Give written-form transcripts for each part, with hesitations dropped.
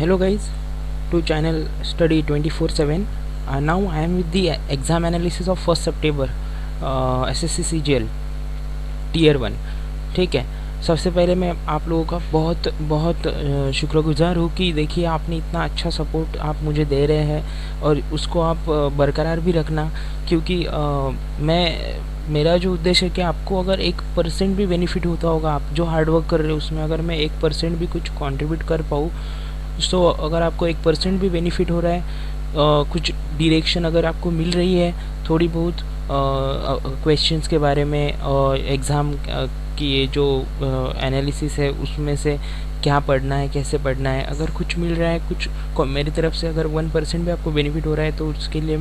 Hello guys, to channel study 24/7. Now I am with the exam analysis of 1st September SSC CGL Tier 1. ठीक है। सबसे पहले मैं आप लोगों का बहुत बहुत शुक्रगुजार हूँ कि देखिए आपने इतना अच्छा सपोर्ट आप मुझे दे रहे हैं और उसको आप बरकरार भी रखना, क्योंकि मेरा जो उद्देश्य है कि आपको अगर 1% भी बेनिफिट होता होगा, आप जो हार्डवर्क कर रहे हो उसमें अगर मैं 1% भी कुछ कंट्रीब्यूट कर पाऊँ, तो अगर आपको 1% भी बेनिफिट हो रहा है, कुछ डायरेक्शन अगर आपको मिल रही है थोड़ी बहुत क्वेश्चंस के बारे में, एग्ज़ाम की ये जो एनालिसिस है उसमें से क्या पढ़ना है, कैसे पढ़ना है, अगर कुछ मिल रहा है, कुछ मेरी तरफ से अगर 1% भी आपको बेनिफिट हो रहा है, तो उसके लिए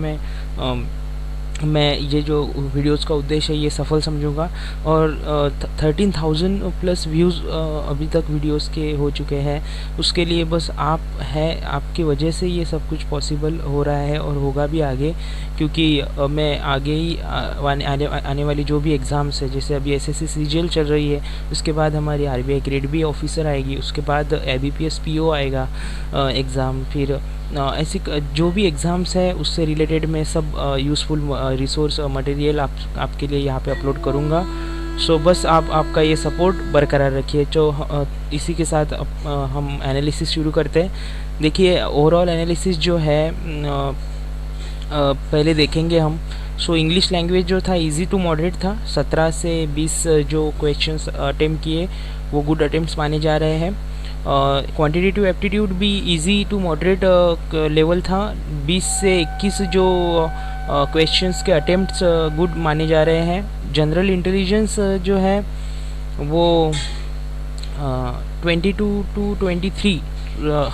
मैं ये जो वीडियोस का उद्देश्य है ये सफल समझूंगा। और 13,000 प्लस व्यूज़ अभी तक वीडियोस के हो चुके हैं, उसके लिए बस आप है, आपकी वजह से ये सब कुछ पॉसिबल हो रहा है और होगा भी आगे, क्योंकि मैं आगे ही आने वाली जो भी एग्ज़ाम्स है, जैसे अभी एसएससी सीजीएल चल रही है, उसके बाद हमारी आरबीआई ग्रेड बी ऑफिसर आएगी, उसके बाद एबीपीएस पीओ आएगा एग्ज़ाम, फिर ऐसी जो भी एग्ज़ाम्स है उससे रिलेटेड मैं सब यूज़फुल रिसोर्स मटेरियल आपके लिए यहाँ पे अपलोड करूँगा। सो बस आपका ये सपोर्ट बरकरार रखिए। तो इसी के साथ हम एनालिसिस शुरू करते हैं। देखिए ओवरऑल एनालिसिस जो है पहले देखेंगे हम। सो इंग्लिश लैंग्वेज जो था इजी टू मॉडरेट था, 17 से 20 जो क्वेश्चंस अटेम्प्ट किए वो गुड अटेम्प्ट्स माने जा रहे हैं। क्वांटिटेटिव एप्टीट्यूड भी इजी टू मॉडरेट लेवल था, 20 से 21 जो क्वेश्चंस के अटेम्प्ट्स गुड माने जा रहे हैं। जनरल इंटेलिजेंस जो है वो 22 टू 23,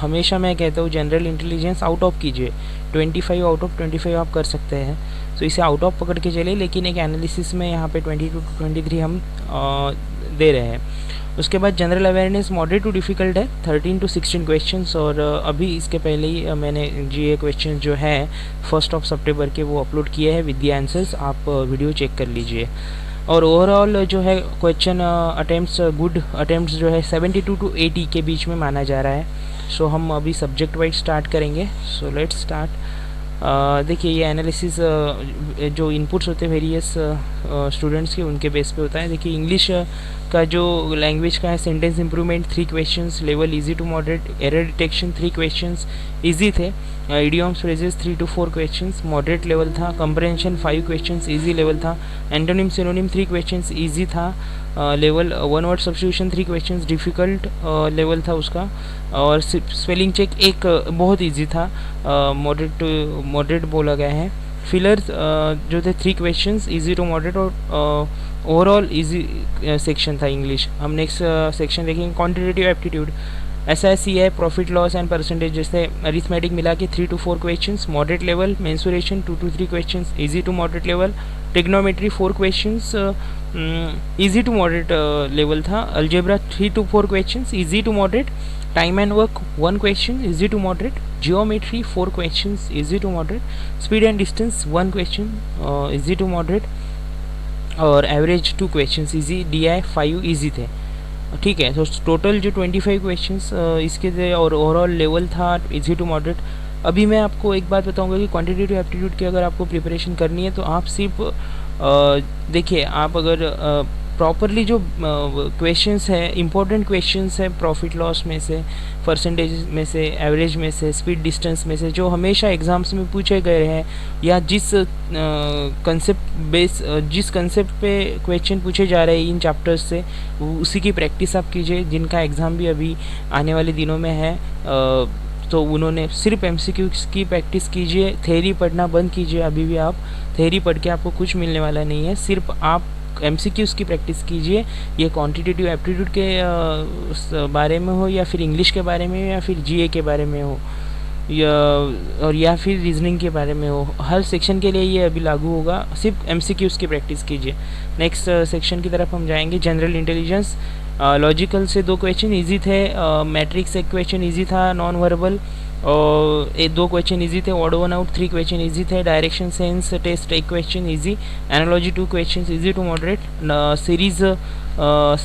हमेशा मैं कहता हूँ जनरल इंटेलिजेंस आउट ऑफ कीजिए, 25 आउट ऑफ 25 आप कर सकते हैं, तो इसे आउट ऑफ पकड़ के चले, लेकिन एक एनालिसिस में यहाँ पे 22 टू 23 हम दे रहे हैं। उसके बाद general awareness moderate too difficult है, 13 टू 16 क्वेश्चंस, और अभी इसके पहले ही मैंने जीए क्वेश्चन जो है 1 सितंबर के वो अपलोड किए हैं विद द आंसर्स, आप वीडियो चेक कर लीजिए। और ओवरऑल जो है क्वेश्चन अटेम्प्ट्स गुड अटेम्प्ट्स जो है 72 टू 80 के बीच में माना जा रहा है। सो हम अभी सब्जेक्ट वाइज स्टार्ट करेंगे। So let's start. देखिए ये एनालिसिस जो इनपुट्स होते हैं वेरियस स्टूडेंट्स के, उनके बेस पे होता है। देखिए इंग्लिश का जो लैंग्वेज का है, sentence improvement 3 questions, level easy to moderate, error detection 3 questions easy थे, idioms phrases 3 to 4 questions moderate level था, कंप्रहेंशन 5 क्वेश्चंस इजी लेवल था, एंटोनिम सिनोनिम 3 क्वेश्चंस इजी था, level 1 word substitution 3 questions difficult level था उसका, और spelling check एक बहुत easy था, मॉडरेट बोला गया है। फिलर्स जो थे 3 क्वेश्चंस इजी टू मॉडरेट, और ओवरऑल इजी सेक्शन था इंग्लिश। हम नेक्स्ट सेक्शन देखेंगे क्वांटिटेटिव एप्टीट्यूड, SIC है, प्रॉफिट लॉस एंड परसेंटेज, जैसे अरिथमेटिक मिला के 3 to 4 questions moderate level, mensuration 2 to 3 questions easy to moderate level, trigonometry 4 questions easy to moderate level था, algebra 3 to 4 questions easy to moderate, time and work 1 question easy to moderate, geometry 4 questions easy to moderate, speed and distance 1 question easy to moderate, और average 2 questions easy, DI 5 easy थे। ठीक है, तो total जो 25 questions इसके थे, और overall level था इजी टू मॉडरेट। अभी मैं आपको एक बात बताऊंगा कि क्वांटिटेटिव एप्टीट्यूड की अगर आपको प्रिपरेशन करनी है, तो आप सिर्फ देखिए, आप अगर प्रॉपरली जो क्वेश्चंस है, इंपॉर्टेंट क्वेश्चंस है, प्रॉफिट लॉस में से, परसेंटेज में से, एवरेज में से, स्पीड डिस्टेंस में से, जो हमेशा एग्ज़ाम्स में पूछे गए हैं, या जिस कंसेप्ट पे क्वेश्चन पूछे जा रहे हैं इन चैप्टर्स से, उसी की प्रैक्टिस आप कीजिए। जिनका एग्ज़ाम भी अभी आने वाले दिनों में है, तो उन्होंने सिर्फ MCQs की प्रैक्टिस कीजिए, थ्योरी पढ़ना बंद कीजिए। अभी भी आप थ्योरी पढ़ के आपको कुछ मिलने वाला नहीं है, सिर्फ आप MCQs की प्रैक्टिस कीजिए। ये क्वांटिटेटिव एप्टीट्यूड के बारे में हो, या फिर इंग्लिश के बारे में हो, या फिर GA के बारे में हो, या फिर रीजनिंग के बारे में हो, हर सेक्शन के लिए ये अभी लागू होगा। सिर्फ MCQs की प्रैक्टिस कीजिए। नेक्स्ट सेक्शन की तरफ हम जाएंगे। जनरल इंटेलिजेंस, लॉजिकल से 2 क्वेश्चन इजी थे, मैट्रिक्स 1 क्वेश्चन इजी था, नॉन वर्बल और 2 क्वेश्चन इजी थे, odd one out 3 question easy थे, direction sense test 1 question easy, analogy 2 question easy to moderate, series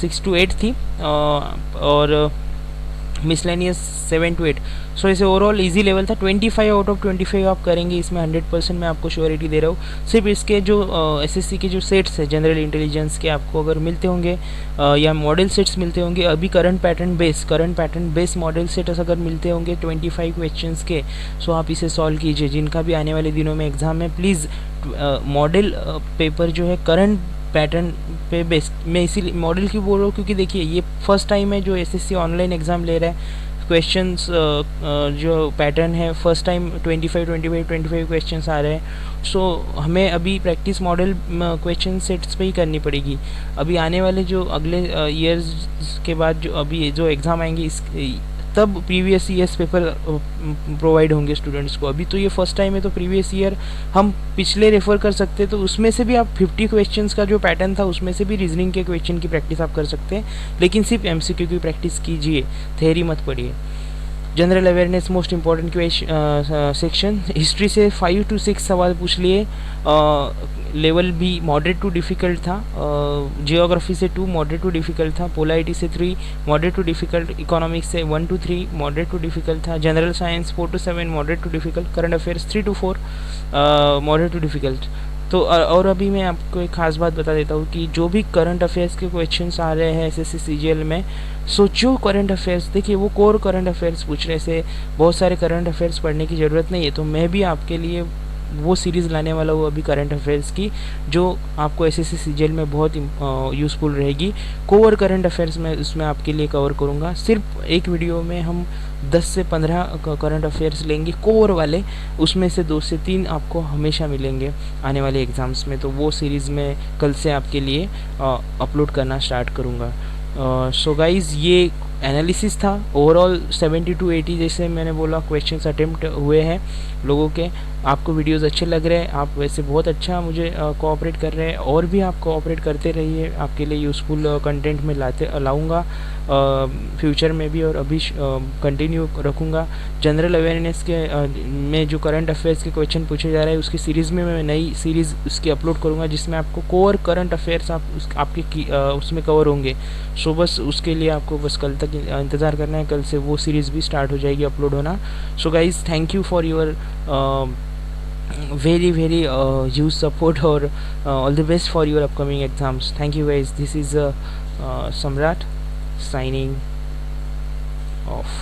6 to 8 थी, और मिसलेनियस 7 to 8। सो ऐसे overall easy level था। 25 out of 25 आप करेंगे, इसमें 100% मैं आपको श्योरिटी दे रहा हूँ। सिर्फ इसके जो एसएससी के जो सेट्स है जनरल इंटेलिजेंस के, आपको अगर मिलते होंगे या मॉडल सेट्स मिलते होंगे अभी current pattern base model sets अगर मिलते होंगे 25 क्वेश्चंस के, सो आप इसे सॉल्व कीजिए। जिनका भी आने वाले दिनों में एग्ज़ाम है, प्लीज़ मॉडल पेपर जो है करंट पैटर्न पे बेस्ड, मैं इसीलिए मॉडल क्यों बोल रहा हूँ क्योंकि देखिए ये फर्स्ट टाइम है जो एसएससी ऑनलाइन एग्ज़ाम ले रहा है। क्वेश्चंस जो पैटर्न है फर्स्ट टाइम 25 क्वेश्चंस आ रहे हैं। सो हमें अभी प्रैक्टिस मॉडल क्वेश्चन सेट्स पे ही करनी पड़ेगी। अभी आने वाले जो अगले ईयर्स के बाद जो अभी जो एग्ज़ाम आएंगे इस तब प्रीवियस ईयर्स पेपर प्रोवाइड होंगे स्टूडेंट्स को। अभी तो ये फर्स्ट टाइम है तो प्रीवियस ईयर हम पिछले रेफ़र कर सकते हैं, तो उसमें से भी आप 50 क्वेश्चंस का जो पैटर्न था उसमें से भी रीजनिंग के क्वेश्चन की प्रैक्टिस आप कर सकते हैं, लेकिन सिर्फ एमसीक्यू की प्रैक्टिस कीजिए, थ्योरी मत पढ़िए। General awareness most important section, history से 5 to 6 सवाल पूछ लिए। लेवल भी मॉडरेट टू डिफ़िकल्ट था। जियोग्राफी से 2 मॉडरेट टू डिफ़िकल्ट था। पोलाइटी से 3 मॉडरेट टू डिफ़िकल्ट। इकोनॉमिक्स से 1 to 3 मॉडरेट टू डिफ़िकल्ट था। General science 4 to 7 moderate too difficult. Current affairs 3 to 4 moderate too difficult. तो और अभी मैं आपको एक ख़ास बात बता देता हूँ कि जो भी करंट अफेयर्स के क्वेश्चंस आ रहे हैं एसएससी सीजीएल में, सो जो करंट अफेयर्स देखिए वो कोर करंट अफेयर्स पूछ रहे से बहुत सारे करंट अफेयर्स पढ़ने की ज़रूरत नहीं है। तो मैं भी आपके लिए वो सीरीज़ लाने वाला हूँ अभी करंट अफेयर्स की, जो आपको एसएससी सीजीएल में बहुत यूज़फुल रहेगी। कोर करंट अफेयर्स में उसमें आपके लिए कवर करूँगा। सिर्फ एक वीडियो में हम 10 से 15 करंट अफेयर्स लेंगे कोर वाले, उसमें से 2 से 3 आपको हमेशा मिलेंगे आने वाले एग्ज़ाम्स में। तो वो सीरीज़ में कल से आपके लिए अपलोड करना स्टार्ट करूँगा। सो गाइज़ ये एनालिसिस था। ओवरऑल 70 to 80 जैसे मैंने बोला क्वेश्चंस अटेम्प्ट हुए हैं लोगों के। आपको वीडियोस अच्छे लग रहे हैं, आप वैसे बहुत अच्छा मुझे कोऑपरेट कर रहे हैं, और भी आप कोऑपरेट करते रहिए। आपके लिए यूज़फुल कंटेंट में लाऊंगा फ्यूचर में भी, और अभी कंटिन्यू रखूँगा। जनरल अवेयरनेस के में जो करंट अफेयर्स के क्वेश्चन पूछे जा रहे हैं उसकी सीरीज़ में मैं नई सीरीज़ उसकी अपलोड करूँगा, जिसमें आपको कोर करंट अफेयर्स आपके उसमें कवर होंगे। सो बस उसके लिए आपको बस कल तक इंतज़ार करना है, कल से वो सीरीज़ भी स्टार्ट हो जाएगी अपलोड होना। So guys thank you for your very huge support, or all the best for your upcoming exams. Thank you guys. This is Samrat signing off.